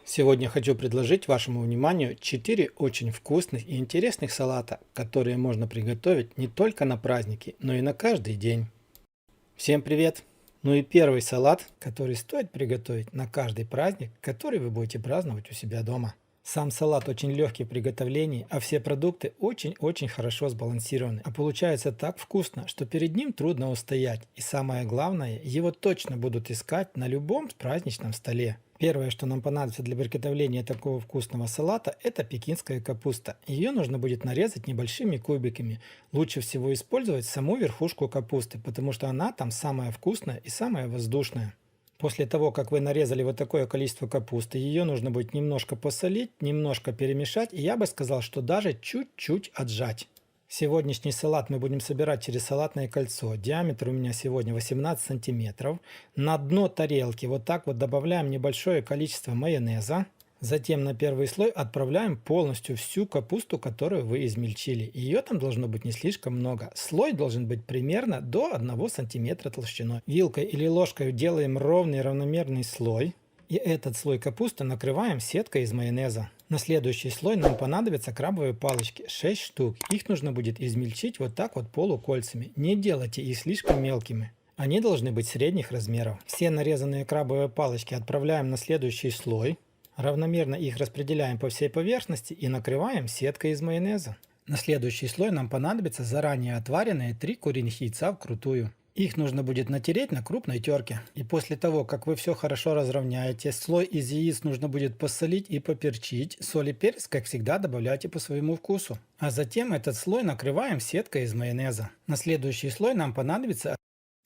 Сегодня хочу предложить вашему вниманию 4 очень вкусных и интересных салата, которые можно приготовить не только на праздники, но и на каждый день. Всем привет! Ну и первый салат, который стоит приготовить на каждый праздник, который вы будете праздновать у себя дома. Сам салат очень легкий в приготовлении, а все продукты очень-очень хорошо сбалансированы. А получается так вкусно, что перед ним трудно устоять. И самое главное, его точно будут искать на любом праздничном столе. Первое, что нам понадобится для приготовления такого вкусного салата, это пекинская капуста. Ее нужно будет нарезать небольшими кубиками. Лучше всего использовать саму верхушку капусты, потому что она там самая вкусная и самая воздушная. После того, как вы нарезали вот такое количество капусты, ее нужно будет немножко посолить, немножко перемешать, и я бы сказал, что даже чуть-чуть отжать. Сегодняшний салат мы будем собирать через салатное кольцо. Диаметр у меня сегодня 18 сантиметров. На дно тарелки вот так вот добавляем небольшое количество майонеза. Затем на первый слой отправляем полностью всю капусту, которую вы измельчили. Ее там должно быть не слишком много. Слой должен быть примерно до 1 сантиметра толщиной. Вилкой или ложкой делаем ровный равномерный слой. И этот слой капусты накрываем сеткой из майонеза. На следующий слой нам понадобятся крабовые палочки, 6 штук. Их нужно будет измельчить вот так вот полукольцами. Не делайте их слишком мелкими. Они должны быть средних размеров. Все нарезанные крабовые палочки отправляем на следующий слой. Равномерно их распределяем по всей поверхности и накрываем сеткой из майонеза. На следующий слой нам понадобятся заранее отваренные 3 куриных яйца вкрутую. Их нужно будет натереть на крупной терке. И после того, как вы все хорошо разровняете, слой из яиц нужно будет посолить и поперчить. Соль и перец, как всегда, добавляйте по своему вкусу. А затем этот слой накрываем сеткой из майонеза. На следующий слой нам понадобится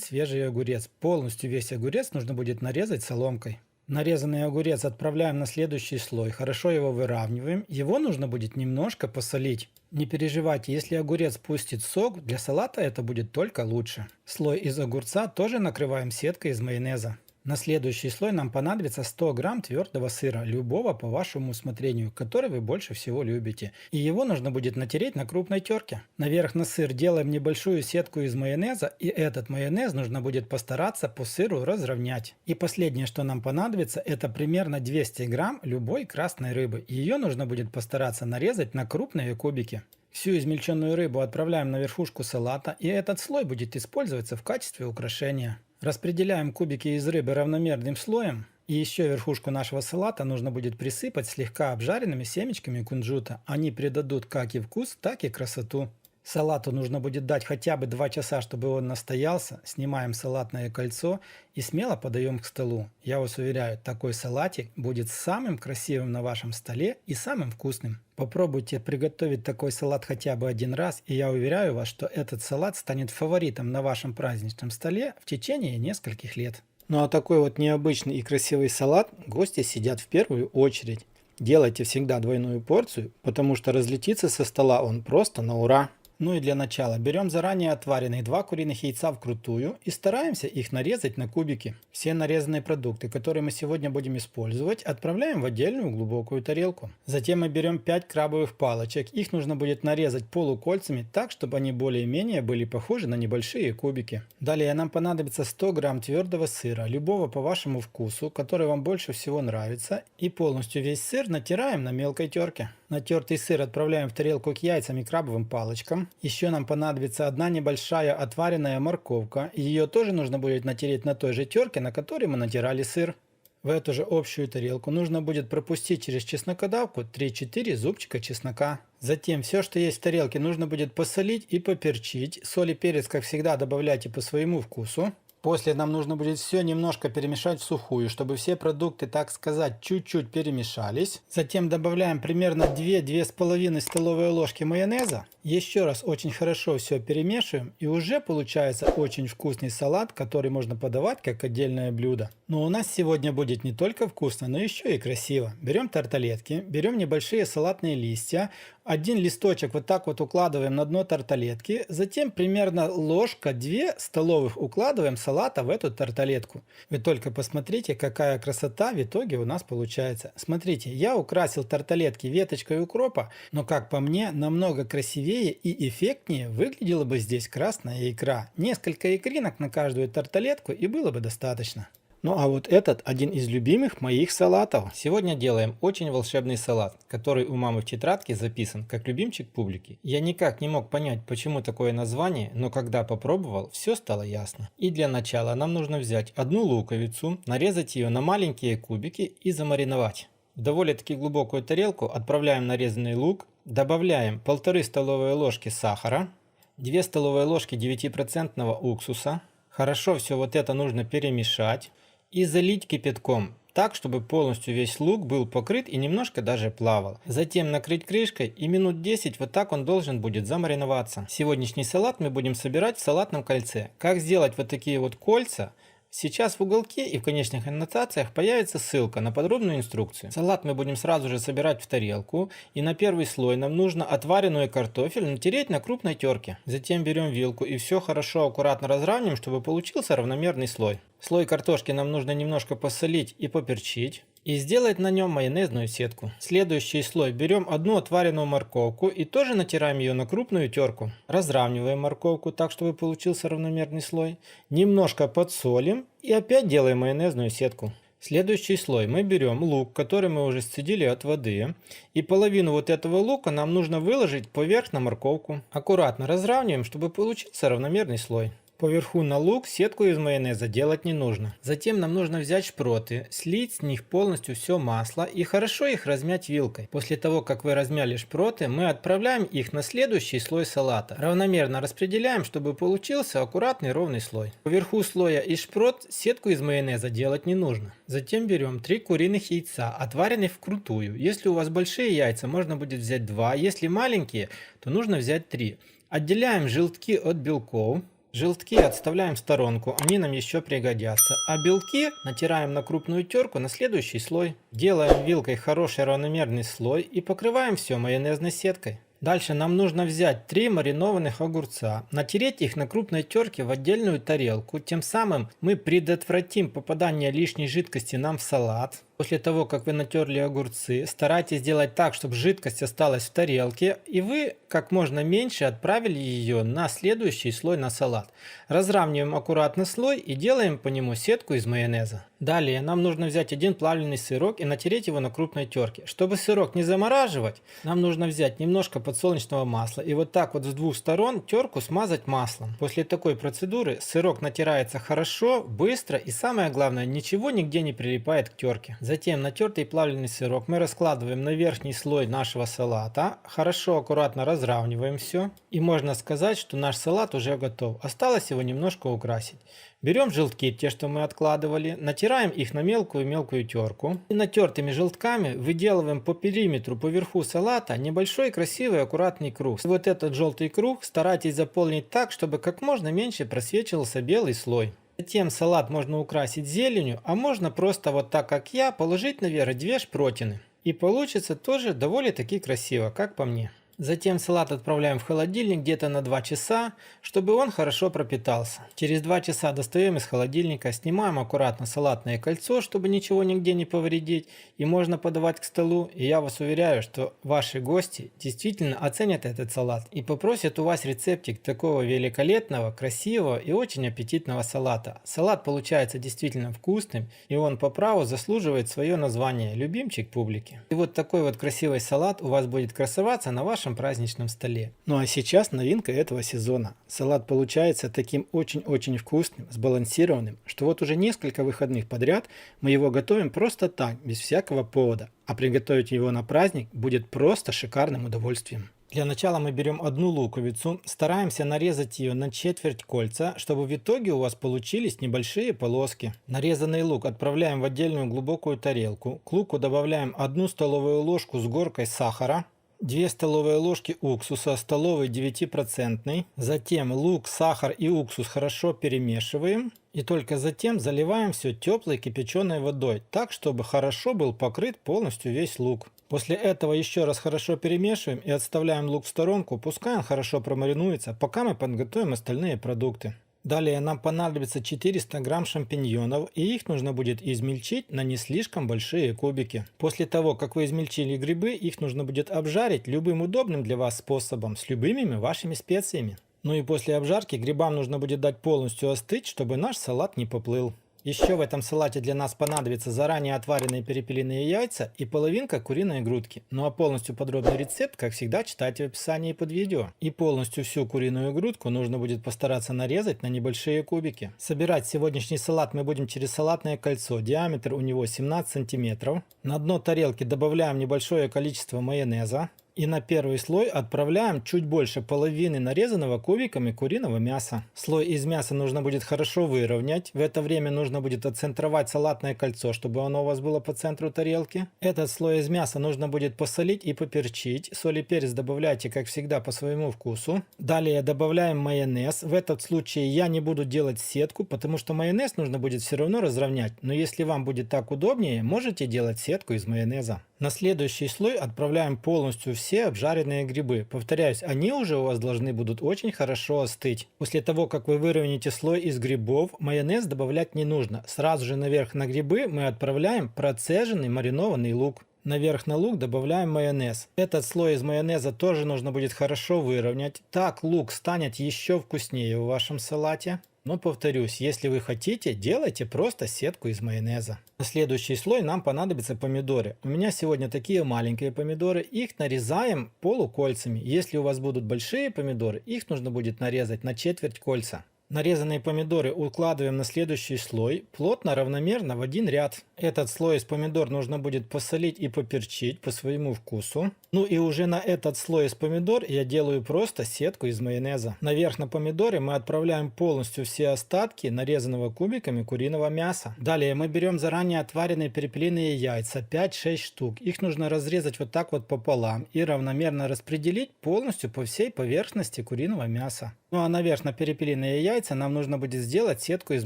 свежий огурец. Полностью весь огурец нужно будет нарезать соломкой. Нарезанный огурец отправляем на следующий слой, хорошо его выравниваем, его нужно будет немножко посолить. Не переживайте, если огурец пустит сок, для салата это будет только лучше. Слой из огурца тоже накрываем сеткой из майонеза. На следующий слой нам понадобится 100 грамм твердого сыра, любого по вашему усмотрению, который вы больше всего любите. И его нужно будет натереть на крупной терке. Наверх на сыр делаем небольшую сетку из майонеза, и этот майонез нужно будет постараться по сыру разровнять. И последнее, что нам понадобится, это примерно 200 грамм любой красной рыбы. Ее нужно будет постараться нарезать на крупные кубики. Всю измельченную рыбу отправляем на верхушку салата, и этот слой будет использоваться в качестве украшения. Распределяем кубики из рыбы равномерным слоем. И еще верхушку нашего салата нужно будет присыпать слегка обжаренными семечками кунжута. Они придадут как и вкус, так и красоту. Салату нужно будет дать хотя бы 2 часа, чтобы он настоялся. Снимаем салатное кольцо и смело подаем к столу. Я вас уверяю, такой салатик будет самым красивым на вашем столе и самым вкусным. Попробуйте приготовить такой салат хотя бы один раз, и я уверяю вас, что этот салат станет фаворитом на вашем праздничном столе в течение нескольких лет. Ну а такой вот необычный и красивый салат гости сидят в первую очередь. Делайте всегда двойную порцию, потому что разлетится со стола он просто на ура. Ну и для начала берем заранее отваренные 2 куриных яйца вкрутую и стараемся их нарезать на кубики. Все нарезанные продукты, которые мы сегодня будем использовать, отправляем в отдельную глубокую тарелку. Затем мы берем 5 крабовых палочек, их нужно будет нарезать полукольцами так, чтобы они более-менее были похожи на небольшие кубики. Далее нам понадобится 100 грамм твердого сыра, любого по вашему вкусу, который вам больше всего нравится, и полностью весь сыр натираем на мелкой терке. Натертый сыр отправляем в тарелку к яйцам и крабовым палочкам. Еще нам понадобится одна небольшая отваренная морковка. Ее тоже нужно будет натереть на той же терке, на которой мы натирали сыр. В эту же общую тарелку нужно будет пропустить через чеснокодавку 3-4 зубчика чеснока. Затем все, что есть в тарелке, нужно будет посолить и поперчить. Соль и перец, как всегда, добавляйте по своему вкусу. После нам нужно будет все немножко перемешать в сухую, чтобы все продукты, так сказать, чуть-чуть перемешались. Затем добавляем примерно 2-2,5 столовые ложки майонеза. Еще раз очень хорошо все перемешиваем, и уже получается очень вкусный салат, который можно подавать как отдельное блюдо. Но у нас сегодня будет не только вкусно, но еще и красиво. Берем тарталетки, берем небольшие салатные листья, один листочек вот так вот укладываем на дно тарталетки, затем примерно ложка-2 столовых укладываем салата в эту тарталетку. Вы только посмотрите, какая красота в итоге у нас получается. Смотрите, я украсил тарталетки веточкой укропа, но как по мне, намного красивее и эффектнее выглядела бы здесь красная икра. Несколько икринок на каждую тарталетку и было бы достаточно. Ну а вот этот один из любимых моих салатов. Сегодня делаем очень волшебный салат, который у мамы в тетрадке записан как любимчик публики. Я никак не мог понять, почему такое название, но когда попробовал, все стало ясно. И для начала нам нужно взять одну луковицу, нарезать ее на маленькие кубики и замариновать. В довольно-таки глубокую тарелку отправляем нарезанный лук, добавляем 1,5 столовые ложки сахара, 2 столовые ложки 9% уксуса. Хорошо все вот это нужно перемешать и залить кипятком, так, чтобы полностью весь лук был покрыт и немножко даже плавал. Затем накрыть крышкой и минут 10 вот так он должен будет замариноваться. Сегодняшний салат мы будем собирать в салатном кольце. Как сделать вот такие вот кольца? Сейчас в уголке и в конечных аннотациях появится ссылка на подробную инструкцию. Салат мы будем сразу же собирать в тарелку, и на первый слой нам нужно отваренный картофель натереть на крупной терке. Затем берем вилку и все хорошо аккуратно разравниваем, чтобы получился равномерный слой. Слой картошки нам нужно немножко посолить и поперчить. И сделать на нем майонезную сетку. Следующий слой берем одну отваренную морковку и тоже натираем ее на крупную терку. Разравниваем морковку так, чтобы получился равномерный слой. Немножко подсолим и опять делаем майонезную сетку. Следующий слой мы берем лук, который мы уже сцедили от воды. И половину вот этого лука нам нужно выложить поверх на морковку. Аккуратно разравниваем, чтобы получился равномерный слой. Поверху на лук сетку из майонеза делать не нужно. Затем нам нужно взять шпроты, слить с них полностью все масло и хорошо их размять вилкой. После того, как вы размяли шпроты, мы отправляем их на следующий слой салата. Равномерно распределяем, чтобы получился аккуратный ровный слой. Поверху слоя из шпрот сетку из майонеза делать не нужно. Затем берем 3 куриных яйца, отваренных вкрутую. Если у вас большие яйца, можно будет взять 2, если маленькие, то нужно взять 3. Отделяем желтки от белков. Желтки отставляем в сторонку, они нам еще пригодятся. А белки натираем на крупную терку на следующий слой. Делаем вилкой хороший равномерный слой и покрываем все майонезной сеткой. Дальше нам нужно взять 3 маринованных огурца, натереть их на крупной терке в отдельную тарелку. Тем самым мы предотвратим попадание лишней жидкости нам в салат. После того, как вы натерли огурцы, старайтесь сделать так, чтобы жидкость осталась в тарелке, и вы как можно меньше отправили ее на следующий слой на салат. Разравниваем аккуратно слой и делаем по нему сетку из майонеза. Далее нам нужно взять один плавленый сырок и натереть его на крупной терке. Чтобы сырок не замораживать, нам нужно взять немножко подсолнечного масла и вот так вот с двух сторон терку смазать маслом. После такой процедуры сырок натирается хорошо, быстро и самое главное, ничего нигде не прилипает к терке. Затем натертый плавленый сырок мы раскладываем на верхний слой нашего салата, хорошо аккуратно разравниваем все. И можно сказать, что наш салат уже готов. Осталось его немножко украсить. Берем желтки, те, что мы откладывали, натираем их на мелкую терку. И натертыми желтками выделываем по периметру, по верху салата небольшой красивый аккуратный круг. И вот этот желтый круг старайтесь заполнить так, чтобы как можно меньше просвечивался белый слой. Затем салат можно украсить зеленью, а можно просто вот так, как я, положить наверх 2 шпротины. И получится тоже довольно-таки красиво, как по мне. Затем салат отправляем в холодильник где-то на 2 часа, чтобы он хорошо пропитался. Через 2 часа достаем из холодильника, снимаем аккуратно салатное кольцо, чтобы ничего нигде не повредить, и можно подавать к столу. И я вас уверяю, что ваши гости действительно оценят этот салат и попросят у вас рецептик такого великолепного, красивого и очень аппетитного салата. Салат получается действительно вкусным, и он по праву заслуживает свое название «Любимчик публики». И вот такой вот красивый салат у вас будет красоваться на вашем праздничном столе. Ну а сейчас новинка этого сезона. Салат получается таким очень-очень вкусным, сбалансированным, что вот уже несколько выходных подряд мы его готовим просто так, без всякого повода. А приготовить его на праздник будет просто шикарным удовольствием. Для начала мы берем одну луковицу, стараемся нарезать ее на четверть кольца, чтобы в итоге у вас получились небольшие полоски. Нарезанный лук отправляем в отдельную глубокую тарелку. К луку добавляем 1 столовую ложку с горкой сахара, 2 столовые ложки уксуса, столовый 9%. Затем лук, сахар и уксус хорошо перемешиваем. И только затем заливаем все теплой кипяченой водой, так чтобы хорошо был покрыт полностью весь лук. После этого еще раз хорошо перемешиваем и отставляем лук в сторонку, пускай он хорошо промаринуется, пока мы подготовим остальные продукты. Далее нам понадобится 400 грамм шампиньонов, и их нужно будет измельчить на не слишком большие кубики. После того, как вы измельчили грибы, их нужно будет обжарить любым удобным для вас способом, с любыми вашими специями. Ну и после обжарки грибам нужно будет дать полностью остыть, чтобы наш салат не поплыл. Еще в этом салате для нас понадобятся заранее отваренные перепелиные яйца и половинка куриной грудки. Ну а полностью подробный рецепт, как всегда, читайте в описании под видео. И полностью всю куриную грудку нужно будет постараться нарезать на небольшие кубики. Собирать сегодняшний салат мы будем через салатное кольцо. Диаметр у него 17 сантиметров. На дно тарелки добавляем небольшое количество майонеза. И на первый слой отправляем чуть больше половины нарезанного кубиками куриного мяса. Слой из мяса нужно будет хорошо выровнять. В это время нужно будет отцентровать салатное кольцо, чтобы оно у вас было по центру тарелки. Этот слой из мяса нужно будет посолить и поперчить. Соль и перец добавляйте, как всегда, по своему вкусу. Далее добавляем майонез. В этот случае я не буду делать сетку, потому что майонез нужно будет все равно разровнять. Но если вам будет так удобнее, можете делать сетку из майонеза. На следующий слой отправляем полностью все обжаренные грибы. Повторяюсь, они уже у вас должны будут очень хорошо остыть. После того, как вы выровняете слой из грибов, майонез добавлять не нужно. Сразу же наверх на грибы мы отправляем процеженный маринованный лук. Наверх на лук добавляем майонез. Этот слой из майонеза тоже нужно будет хорошо выровнять. Так лук станет еще вкуснее в вашем салате. Но повторюсь, если вы хотите, делайте просто сетку из майонеза. На следующий слой нам понадобятся помидоры. У меня сегодня такие маленькие помидоры. Их нарезаем полукольцами. Если у вас будут большие помидоры, их нужно будет нарезать на четверть кольца. Нарезанные помидоры укладываем на следующий слой, плотно, равномерно в один ряд. Этот слой из помидор нужно будет посолить и поперчить по своему вкусу. Ну и уже на этот слой из помидор я делаю просто сетку из майонеза. Наверх на помидоры мы отправляем полностью все остатки нарезанного кубиками куриного мяса. Далее мы берем заранее отваренные перепелиные яйца, 5-6 штук. Их нужно разрезать вот так вот пополам и равномерно распределить полностью по всей поверхности куриного мяса. Ну а наверх на перепелиные яйца нам нужно будет сделать сетку из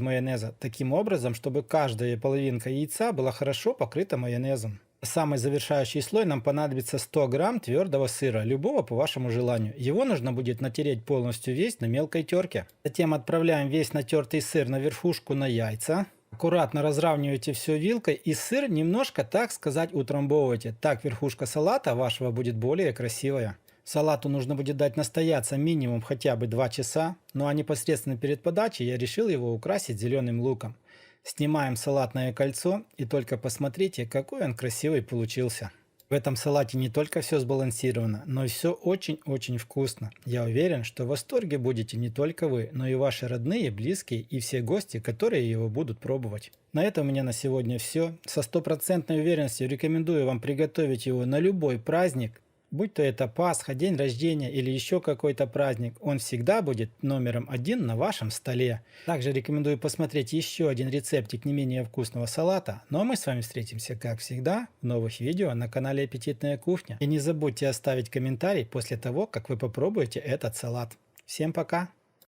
майонеза, таким образом, чтобы каждая половинка яйца была хорошо покрыта майонезом. Самый завершающий слой нам понадобится 100 грамм твердого сыра, любого по вашему желанию. Его нужно будет натереть полностью весь на мелкой терке. Затем отправляем весь натертый сыр на верхушку на яйца. Аккуратно разравнивайте все вилкой и сыр немножко, так сказать, утрамбовывайте. Так верхушка салата вашего будет более красивая. Салату нужно будет дать настояться минимум хотя бы 2 часа, ну а непосредственно перед подачей я решил его украсить зеленым луком. Снимаем салатное кольцо и только посмотрите, какой он красивый получился. В этом салате не только все сбалансировано, но и все очень-очень вкусно. Я уверен, что в восторге будете не только вы, но и ваши родные, близкие и все гости, которые его будут пробовать. На этом у меня на сегодня все. Со стопроцентной уверенностью рекомендую вам приготовить его на любой праздник. Будь то это Пасха, день рождения или еще какой-то праздник, он всегда будет номером 1 на вашем столе. Также рекомендую посмотреть еще один рецептик не менее вкусного салата. Ну а мы с вами встретимся, как всегда, в новых видео на канале Аппетитная кухня. И не забудьте оставить комментарий после того, как вы попробуете этот салат. Всем пока!